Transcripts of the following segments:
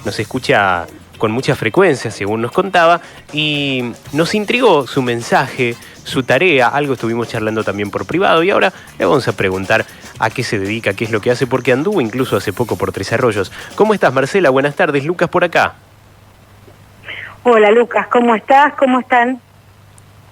nos escucha con mucha frecuencia, según nos contaba, y nos intrigó su mensaje, su tarea, algo estuvimos charlando también por privado, y ahora le vamos a preguntar a qué se dedica, qué es lo que hace, porque anduvo incluso hace poco por Tres Arroyos. ¿Cómo estás, Marcela? Buenas tardes, Lucas por acá. Hola, Lucas, ¿cómo estás? ¿Cómo están?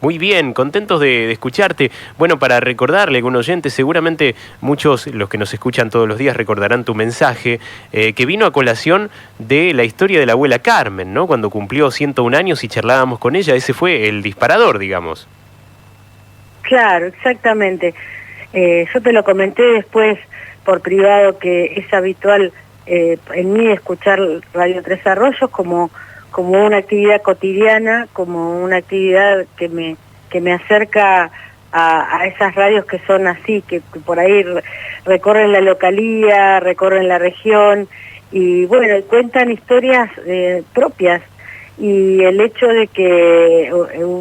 Muy bien, contentos de escucharte. Bueno, para recordarle a algún oyente, seguramente muchos, los que nos escuchan todos los días, recordarán tu mensaje, que vino a colación de la historia de la abuela Carmen, ¿no? Cuando cumplió 101 años y charlábamos con ella, ese fue el disparador, digamos. Claro, exactamente. Yo te lo comenté después por privado que es habitual en mí escuchar Radio Tres Arroyos como una actividad cotidiana, como una actividad que me acerca a esas radios que son así, que por ahí recorren la localía, recorren la región, y bueno, cuentan historias propias, y el hecho de que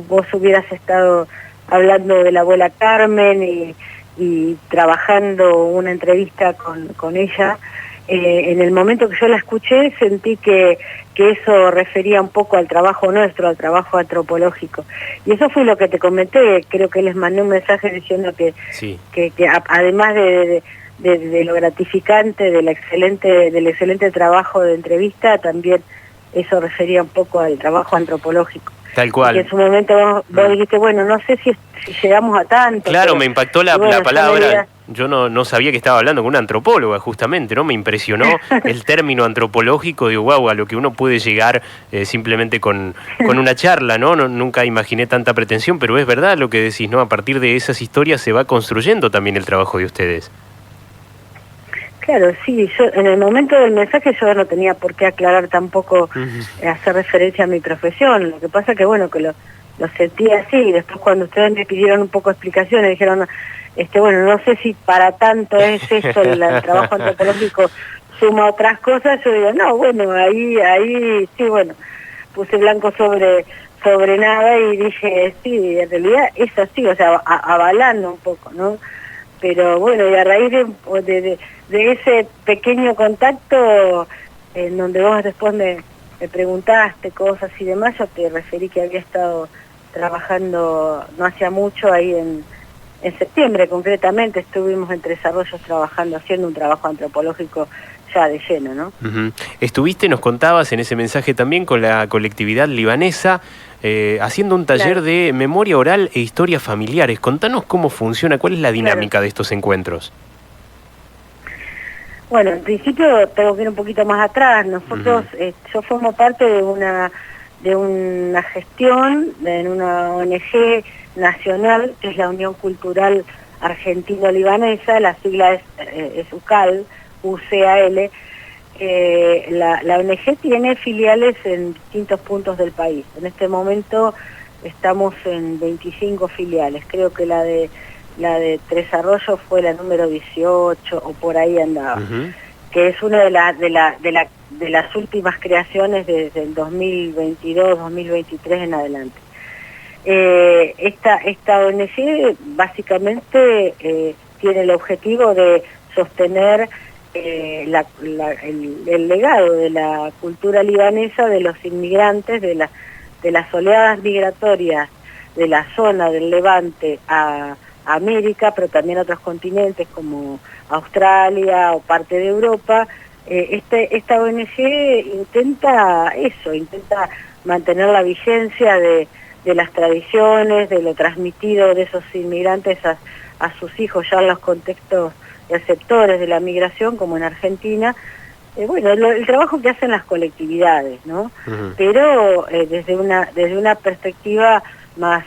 vos hubieras estado hablando de la abuela Carmen y trabajando una entrevista con ella, en el momento que yo la escuché sentí que eso refería un poco al trabajo nuestro, al trabajo antropológico. Y eso fue lo que te comenté, creo que les mandé un mensaje diciendo que además de lo gratificante, del excelente trabajo de entrevista, también eso refería un poco al trabajo antropológico. Tal cual. Y en su momento vos dijiste, bueno, no sé si llegamos a tanto. Claro, pero, me impactó la palabra. Yo no sabía que estaba hablando con una antropóloga, justamente, ¿no? Me impresionó el término antropológico. Digo, guau, a lo que uno puede llegar simplemente con una charla, ¿no? Nunca imaginé tanta pretensión, pero es verdad lo que decís, ¿no? A partir de esas historias se va construyendo también el trabajo de ustedes. Claro, sí, yo en el momento del mensaje yo no tenía por qué aclarar tampoco, hacer referencia a mi profesión. Lo que pasa que bueno, que lo sentí así, y después cuando ustedes me pidieron un poco de explicaciones, dijeron, bueno, no sé si para tanto es esto, el trabajo antropológico suma otras cosas. Yo digo, no, bueno, ahí sí, bueno, puse blanco sobre nada y dije, sí, en realidad es así, o sea, avalando un poco, ¿no? Pero bueno, y a raíz de ese pequeño contacto, en donde vos después me preguntaste cosas y demás, yo te referí que había estado trabajando no hacía mucho ahí en septiembre concretamente, estuvimos en Tres Arroyos trabajando, haciendo un trabajo antropológico ya de lleno, ¿no? Estuviste, nos contabas en ese mensaje también, con la colectividad libanesa, haciendo un taller de memoria oral e historias familiares. Contanos cómo funciona, cuál es la dinámica de estos encuentros. Bueno, en principio tengo que ir un poquito más atrás. Nosotros, yo formo parte de una gestión en una ONG nacional, que es la Unión Cultural Argentino-Libanesa, la sigla es UCAL, UCAL. La ONG tiene filiales en distintos puntos del país. En este momento estamos en 25 filiales. Creo que la de Tres Arroyos fue la número 18 o por ahí andaba, que es una de las últimas creaciones desde el 2022, 2023 en adelante. Esta ONG básicamente tiene el objetivo de sostener el legado de la cultura libanesa, de los inmigrantes, de las oleadas migratorias de la zona del Levante a América, pero también a otros continentes como Australia o parte de Europa. Esta ONG intenta mantener la vigencia de las tradiciones, de lo transmitido de esos inmigrantes a sus hijos ya en los contextos receptores de la migración, como en Argentina. Bueno, el trabajo que hacen las colectividades, ¿no? Pero desde una perspectiva más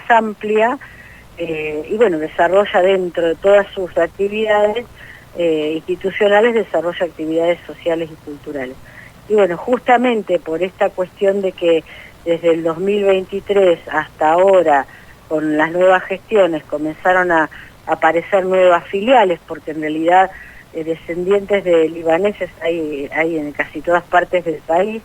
amplia, y bueno, desarrolla dentro de todas sus actividades institucionales, desarrolla actividades sociales y culturales. Y bueno, justamente por esta cuestión de que desde el 2023 hasta ahora, con las nuevas gestiones, comenzaron a aparecer nuevas filiales, porque en realidad descendientes de libaneses hay en casi todas partes del país.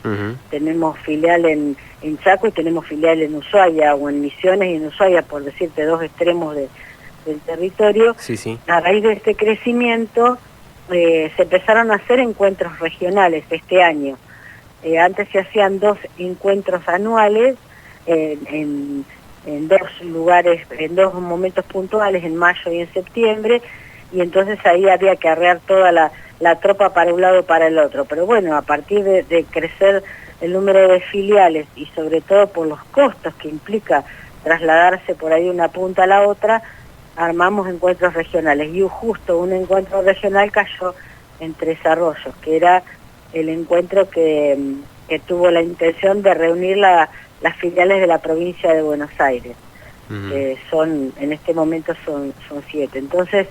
Tenemos filial en Chaco y tenemos filial en Ushuaia, o en Misiones y en Ushuaia, por decirte dos extremos del territorio. Sí. A raíz de este crecimiento, se empezaron a hacer encuentros regionales este año. Antes se hacían 2 encuentros anuales en 2 lugares, en 2 momentos puntuales, en mayo y en septiembre, y entonces ahí había que arrear toda la tropa para un lado o para el otro. Pero bueno, a partir de crecer el número de filiales y sobre todo por los costos que implica trasladarse por ahí de una punta a la otra, armamos encuentros regionales. Y justo un encuentro regional cayó en Tres Arroyos, que era el encuentro que tuvo la intención de reunir las filiales de la provincia de Buenos Aires. En este momento son 7. Entonces,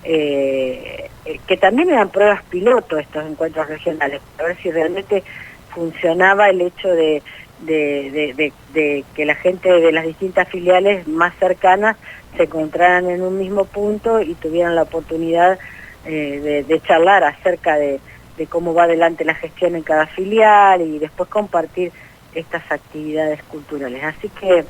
que también eran pruebas piloto estos encuentros regionales, para ver si realmente funcionaba el hecho de que la gente de las distintas filiales más cercanas se encontraran en un mismo punto y tuvieran la oportunidad de charlar acerca de cómo va adelante la gestión en cada filial y después compartir estas actividades culturales. Así que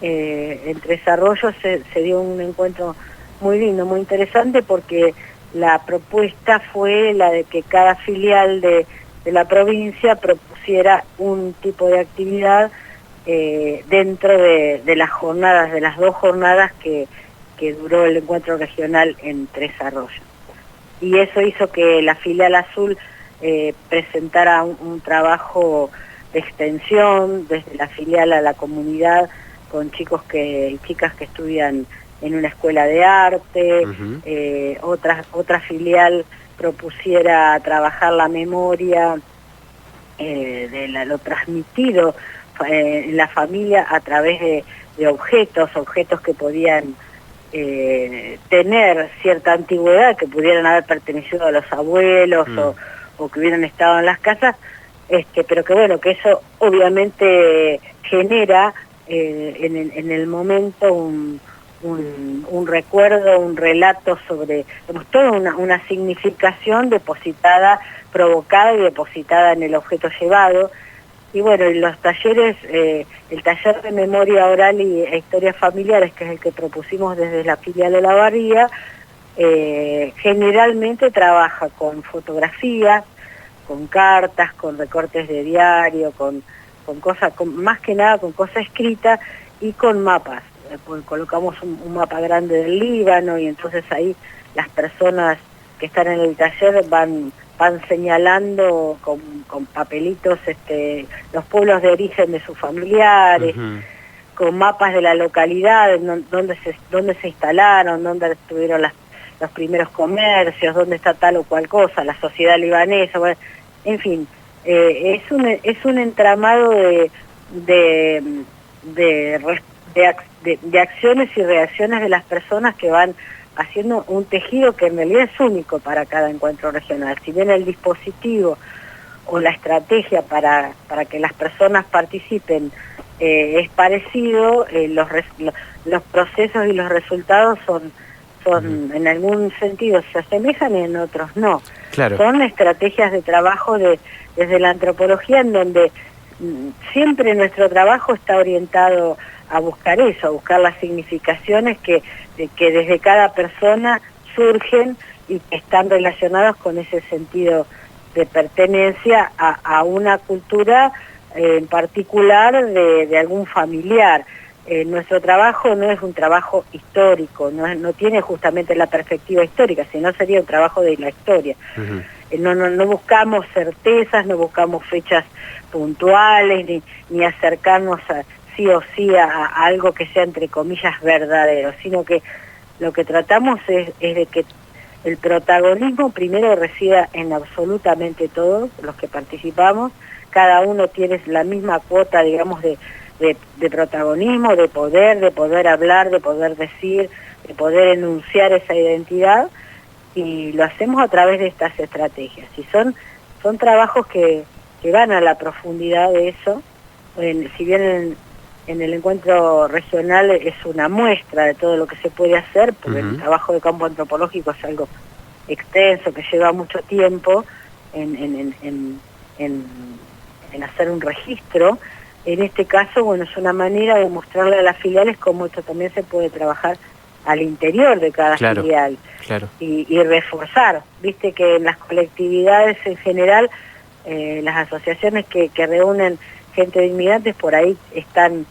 en Tres Arroyos se dio un encuentro muy lindo, muy interesante, porque la propuesta fue la de que cada filial de la provincia propusiera un tipo de actividad dentro de las jornadas, de las 2 jornadas que duró el encuentro regional en Tres Arroyos. Y eso hizo que la filial azul presentara un trabajo de extensión desde la filial a la comunidad, con chicos y chicas que estudian en una escuela de arte. Otra filial propusiera trabajar la memoria de lo transmitido en la familia a través de objetos que podían tener cierta antigüedad, que pudieran haber pertenecido a los abuelos o que hubieran estado en las casas, pero que bueno, que eso obviamente genera en el momento un recuerdo, un relato sobre, toda una significación provocada y depositada en el objeto llevado. Y bueno, en los talleres, el taller de memoria oral e historias familiares, que es el que propusimos desde la filial de La Barría, generalmente trabaja con fotografías, con cartas, con recortes de diario, con cosas, más que nada con cosas escritas y con mapas. Colocamos un mapa grande del Líbano y entonces ahí las personas que están en el taller van señalando con papelitos los pueblos de origen de sus familiares, con mapas de la localidad, donde se instalaron, donde estuvieron los primeros comercios, dónde está tal o cual cosa, la sociedad libanesa, bueno, en fin, es un entramado de acciones y reacciones de las personas que van haciendo un tejido que en realidad es único para cada encuentro regional. Si bien el dispositivo o la estrategia para que las personas participen es parecido, los procesos y los resultados son en algún sentido se asemejan y en otros no. Claro. Son estrategias de trabajo desde la antropología, en donde siempre nuestro trabajo está orientado a buscar eso, a buscar las significaciones que desde cada persona surgen y que están relacionados con ese sentido de pertenencia a una cultura en particular de algún familiar. Nuestro trabajo no es un trabajo histórico, no tiene justamente la perspectiva histórica, sino sería un trabajo de la historia. No buscamos certezas, no buscamos fechas puntuales, ni acercarnos sí o sí a algo que sea entre comillas verdadero, sino que lo que tratamos es de que el protagonismo primero resida en absolutamente todos los que participamos. Cada uno tiene la misma cuota, digamos, de protagonismo, de poder hablar, de poder decir, de poder enunciar esa identidad, y lo hacemos a través de estas estrategias. Y son trabajos que van a la profundidad de eso. Si bien en el encuentro regional es una muestra de todo lo que se puede hacer, porque el trabajo de campo antropológico es algo extenso, que lleva mucho tiempo en hacer un registro. En este caso, bueno, es una manera de mostrarle a las filiales cómo esto también se puede trabajar al interior de cada Claro, filial. claro. Y reforzar, viste que en las colectividades en general, las asociaciones que reúnen gente de inmigrantes por ahí están,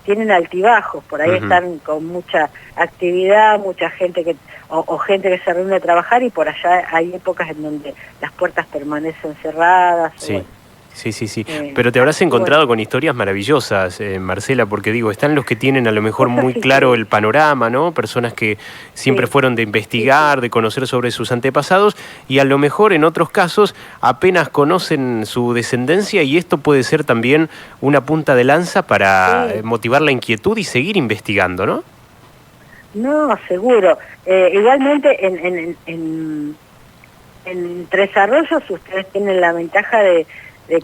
tienen altibajos, por ahí están con mucha actividad, mucha gente o gente que se reúne a trabajar, y por allá hay épocas en donde las puertas permanecen cerradas. Sí. Bueno. Sí. Pero te habrás encontrado con historias maravillosas, Marcela, porque digo, están los que tienen a lo mejor muy claro el panorama, ¿no? Personas que siempre fueron de investigar, de conocer sobre sus antepasados, y a lo mejor en otros casos apenas conocen su descendencia, y esto puede ser también una punta de lanza para motivar la inquietud y seguir investigando, ¿no? No, seguro. Igualmente en Tres Arroyos ustedes tienen la ventaja de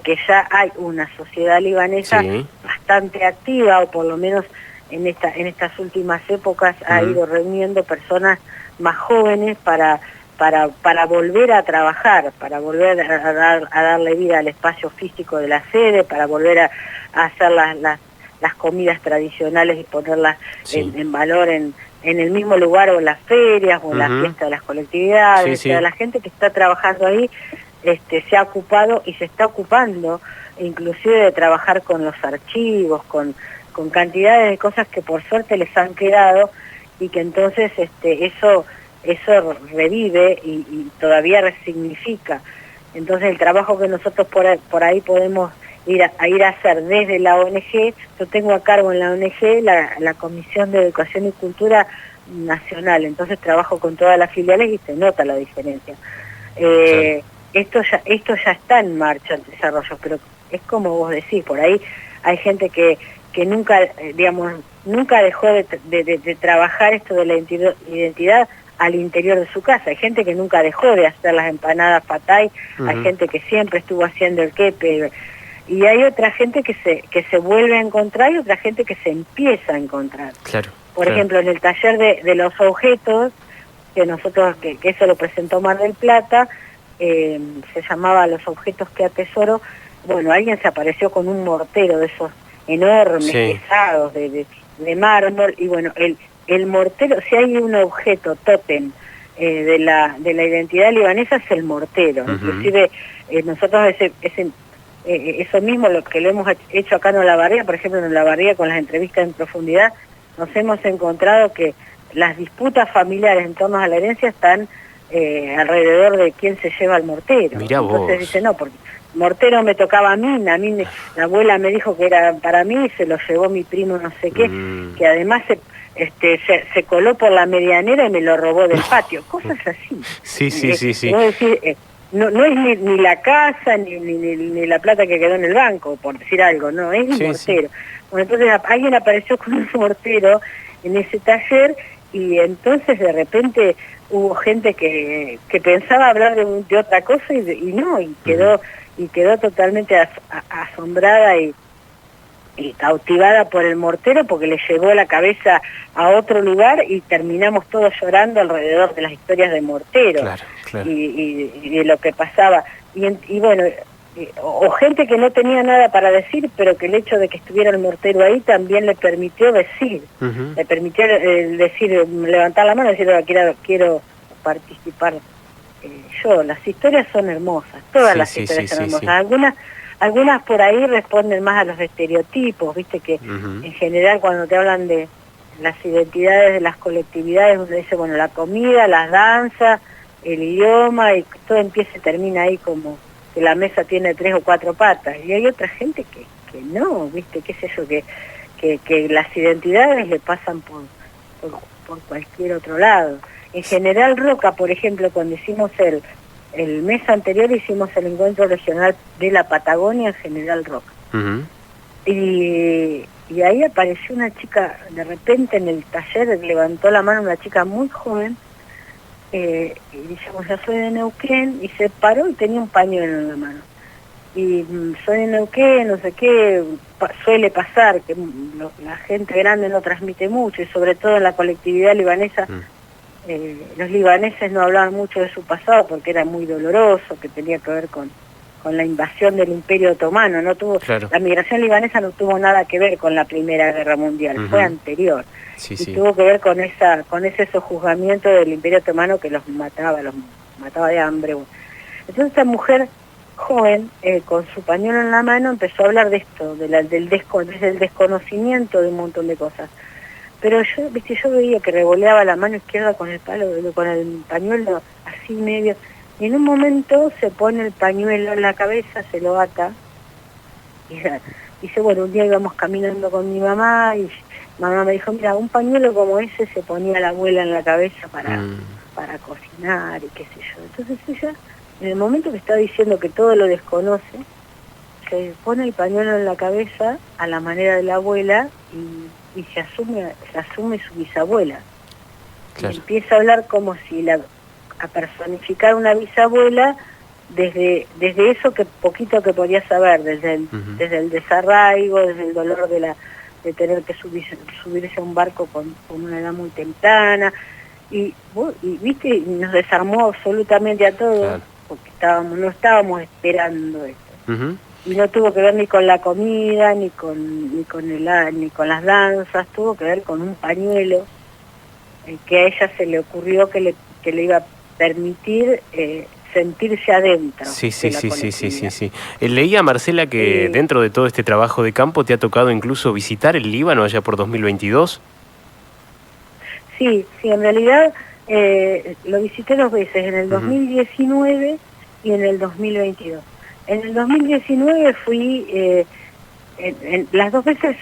que ya hay una sociedad libanesa bastante activa, o por lo menos en estas últimas épocas ha ido reuniendo personas más jóvenes para volver a trabajar, para volver a darle vida al espacio físico de la sede, para volver a hacer las comidas tradicionales y ponerlas en valor en el mismo lugar, o en las ferias, o en la fiesta de las colectividades. O sea, la gente que está trabajando ahí se ha ocupado y se está ocupando inclusive de trabajar con los archivos, con cantidades de cosas que por suerte les han quedado, y que entonces eso revive y todavía resignifica. Entonces el trabajo que nosotros por ahí podemos ir a hacer desde la ONG, yo tengo a cargo en la ONG la Comisión de Educación y Cultura Nacional, entonces trabajo con todas las filiales y se nota la diferencia. Esto ya está en marcha, en desarrollo, pero es como vos decís, por ahí hay gente que nunca, digamos, nunca dejó de trabajar esto de la identidad al interior de su casa. Hay gente que nunca dejó de hacer las empanadas patay, hay gente que siempre estuvo haciendo el quepe, y hay otra gente que se vuelve a encontrar, y otra gente que se empieza a encontrar. Por ejemplo, en el taller de los objetos, que nosotros, que eso lo presentó Mar del Plata, se llamaba Los objetos que atesoro. Bueno, alguien se apareció con un mortero de esos enormes, pesados, de mármol, y bueno, el mortero, si hay un objeto tótem de la identidad libanesa, es el mortero. Inclusive nosotros eso mismo, lo que lo hemos hecho acá en Olavarría, por ejemplo en Olavarría, con las entrevistas en profundidad, nos hemos encontrado que las disputas familiares en torno a la herencia están alrededor de quién se lleva el mortero. Mirá vos. Entonces dice, no, porque mortero me tocaba a mí la abuela me dijo que era para mí, y se lo llevó mi primo no sé qué, que además se coló por la medianera y me lo robó del patio, cosas así. Sí. No decir, no es ni la casa, ni la plata que quedó en el banco, por decir algo, no, es un mortero. Bueno, entonces alguien apareció con un mortero en ese taller, y entonces de repente hubo gente que pensaba hablar de otra cosa y no, y quedó totalmente asombrada y cautivada por el mortero, porque le llevó la cabeza a otro lugar, y terminamos todos llorando alrededor de las historias de mortero. Y de lo que pasaba. Y bueno, o gente que no tenía nada para decir, pero que el hecho de que estuviera el mortero ahí también le permitió decir, le permitió decir, levantar la mano y decir, quiero participar yo. Las historias son hermosas, todas las historias son hermosas. Algunas por ahí responden más a los estereotipos, viste que en general cuando te hablan de las identidades de las colectividades, uno dice, bueno, la comida, las danzas, el idioma, y todo empieza y termina ahí como que la mesa tiene 3 o 4 patas, y hay otra gente que no, viste, qué sé yo, que las identidades le pasan por cualquier otro lado. En General Roca, por ejemplo, cuando hicimos el mes anterior hicimos el encuentro regional de la Patagonia en General Roca. Y ahí apareció una chica, de repente en el taller levantó la mano una chica muy joven, y dijimos, yo soy de Neuquén, y se paró y tenía un pañuelo en la mano. Y soy de Neuquén, no sé qué, suele pasar que la gente grande no transmite mucho, y sobre todo en la colectividad libanesa, los libaneses no hablaban mucho de su pasado porque era muy doloroso, que tenía que ver con con la invasión del Imperio Otomano. No tuvo, claro. La migración libanesa no tuvo nada que ver con la Primera Guerra Mundial, fue anterior. Sí, y sí. tuvo que ver con ese sojuzgamiento del Imperio Otomano que los mataba de hambre. Entonces esta mujer joven, con su pañuelo en la mano, empezó a hablar de esto, del desconocimiento de un montón de cosas. Pero yo veía que revoleaba la mano izquierda con el pañuelo así medio, y en un momento se pone el pañuelo en la cabeza, se lo ata, y dice, bueno, un día íbamos caminando con mi mamá, y mamá me dijo, mira, un pañuelo como ese se ponía la abuela en la cabeza para cocinar, y qué sé yo. Entonces ella, en el momento que está diciendo que todo lo desconoce, se pone el pañuelo en la cabeza a la manera de la abuela y se asume su bisabuela. Claro. Y empieza a hablar como si a personificar una bisabuela desde eso que poquito que podía saber, desde el desarraigo, desde el dolor de tener que subirse a un barco con una edad muy temprana, y viste, y nos desarmó absolutamente a todos, claro, porque no estábamos esperando esto. Y no tuvo que ver ni con la comida, ni con las danzas, tuvo que ver con un pañuelo que a ella se le ocurrió que le iba a permitir sentirse adentro. Sí. Leía, Marcela, que dentro de todo este trabajo de campo te ha tocado incluso visitar el Líbano allá por 2022. Sí, en realidad lo visité 2 veces, en el 2019 y en el 2022. En el 2019 fui, las 2 veces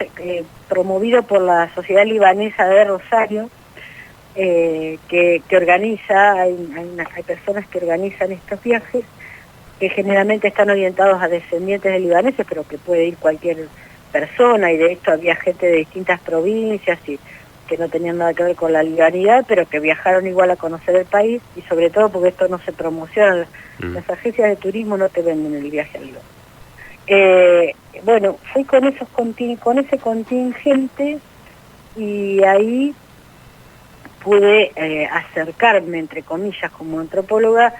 promovido por la Sociedad Libanesa de Rosario, que organiza, hay personas que organizan estos viajes, que generalmente están orientados a descendientes de libaneses, pero que puede ir cualquier persona, y de hecho había gente de distintas provincias y que no tenían nada que ver con la libanidad, pero que viajaron igual a conocer el país, y sobre todo porque esto no se promociona, las agencias de turismo no te venden el viaje al Líbano. Bueno, fui con ese contingente, y ahí pude acercarme, entre comillas, como antropóloga,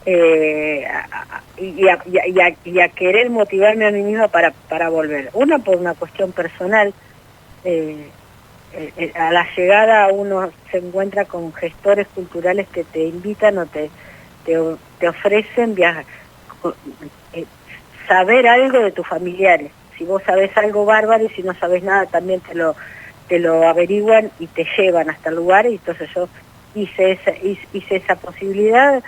y a querer motivarme a mí misma para volver. Una, por una cuestión personal. A la llegada uno se encuentra con gestores culturales que te invitan o te ofrecen viajar, saber algo de tus familiares. Si vos sabés algo, bárbaro, y si no sabés nada también te lo averiguan y te llevan hasta el lugar. Y entonces yo hice esa posibilidad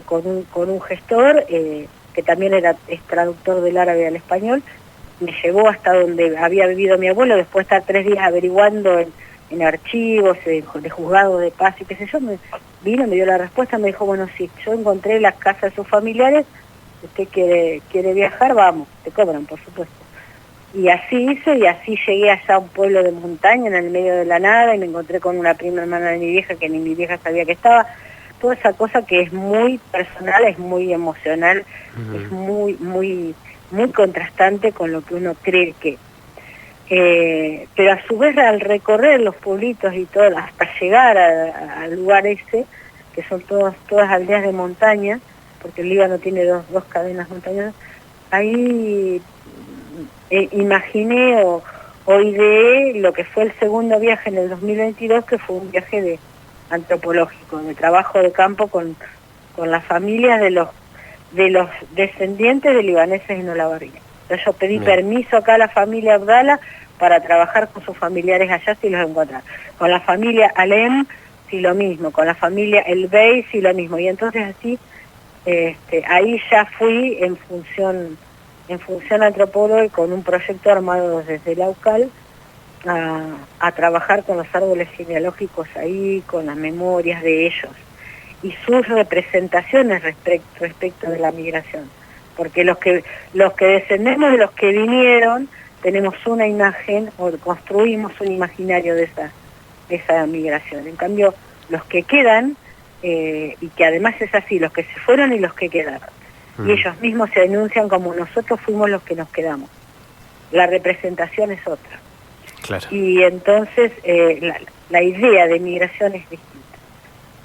con un gestor que también es traductor del árabe al español. Me llevó hasta donde había vivido mi abuelo, después de estar 3 días averiguando en archivos, de juzgados de paz y qué sé yo. Me dio la respuesta, me dijo, bueno, sí, yo encontré las casas de sus familiares, usted quiere viajar, vamos, te cobran, por supuesto. Y así hice, y así llegué allá a un pueblo de montaña, en el medio de la nada, y me encontré con una prima hermana de mi vieja, que ni mi vieja sabía que estaba. Toda esa cosa que es muy personal, es muy emocional, es muy contrastante con lo que uno cree que. Pero a su vez, al recorrer los pueblitos y todo, hasta llegar al lugar ese, que son todas aldeas de montaña, porque el Líbano tiene dos cadenas montañosas, ahí imaginé o ideé lo que fue el segundo viaje en el 2022, que fue un viaje antropológico, de trabajo de campo con las familias de los descendientes de libaneses en Olavarría. Entonces yo pedí permiso acá a la familia Abdala para trabajar con sus familiares allá si los encontrar. Con la familia Alem, sí, lo mismo. Con la familia El Bey, sí, lo mismo. Y entonces así, ahí ya fui en función antropóloga, y con un proyecto armado desde la UCAL a trabajar con los árboles genealógicos ahí, con las memorias de ellos y sus representaciones respecto de la migración. Porque los que descendemos de los que vinieron, tenemos una imagen, o construimos un imaginario de esa migración. En cambio, los que quedan, y que además es así, los que se fueron y los que quedaron, y ellos mismos se denuncian como nosotros fuimos los que nos quedamos. La representación es otra. Claro. Y entonces la idea de migración es distinta.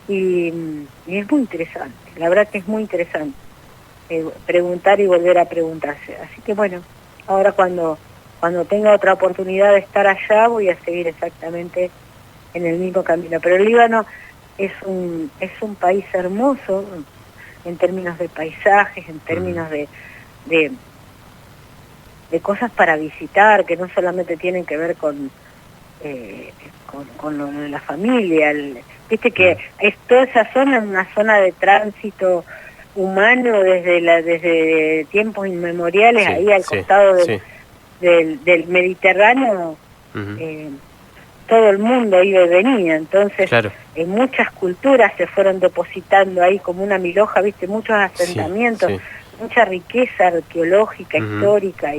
Y es muy interesante, la verdad que es muy interesante. preguntar y volver a preguntarse. Así que bueno, ahora cuando tenga otra oportunidad de estar allá voy a seguir exactamente en el mismo camino. Pero el Líbano es un país hermoso en términos de paisajes, en términos de cosas para visitar, que no solamente tienen que ver con lo de la familia. Viste que es toda esa zona, una zona de tránsito humano desde tiempos inmemoriales, ahí al costado del Mediterráneo. Todo el mundo iba y venía, entonces muchas culturas se fueron depositando ahí como una milhoja, viste, muchos asentamientos, mucha riqueza arqueológica, histórica,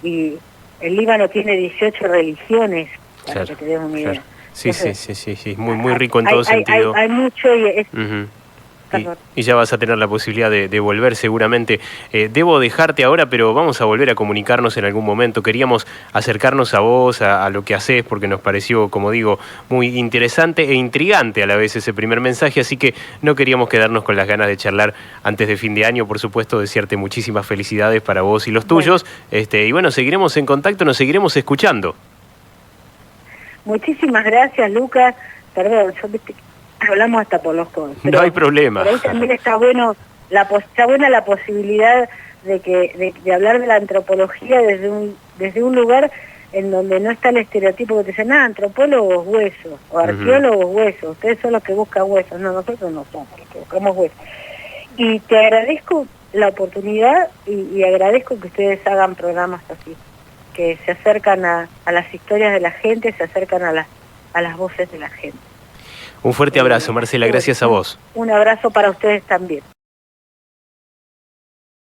y el Líbano tiene 18 religiones, para que te des una idea. Sí, muy rico en todo sentido. Hay mucho y es... Y ya vas a tener la posibilidad de volver seguramente. Debo dejarte ahora, pero vamos a volver a comunicarnos en algún momento. Queríamos acercarnos a vos, a lo que hacés, porque nos pareció, como digo, muy interesante e intrigante a la vez ese primer mensaje, así que no queríamos quedarnos con las ganas de charlar antes de fin de año. Por supuesto, desearte muchísimas felicidades para vos y los tuyos. Y bueno, seguiremos en contacto, nos seguiremos escuchando. Muchísimas gracias, Lucas. Perdón, hablamos hasta por los codos. No hay problema. Pero ahí también está buena la posibilidad de hablar de la antropología desde un lugar en donde no está el estereotipo que te dicen, antropólogos huesos, o arqueólogos huesos, ustedes son los que buscan huesos. No, nosotros no somos los que buscamos huesos. Y te agradezco la oportunidad y agradezco que ustedes hagan programas así, que se acercan a las historias de la gente, se acercan a las voces de la gente. Un fuerte abrazo, Marcela, gracias a vos. Un abrazo para ustedes también.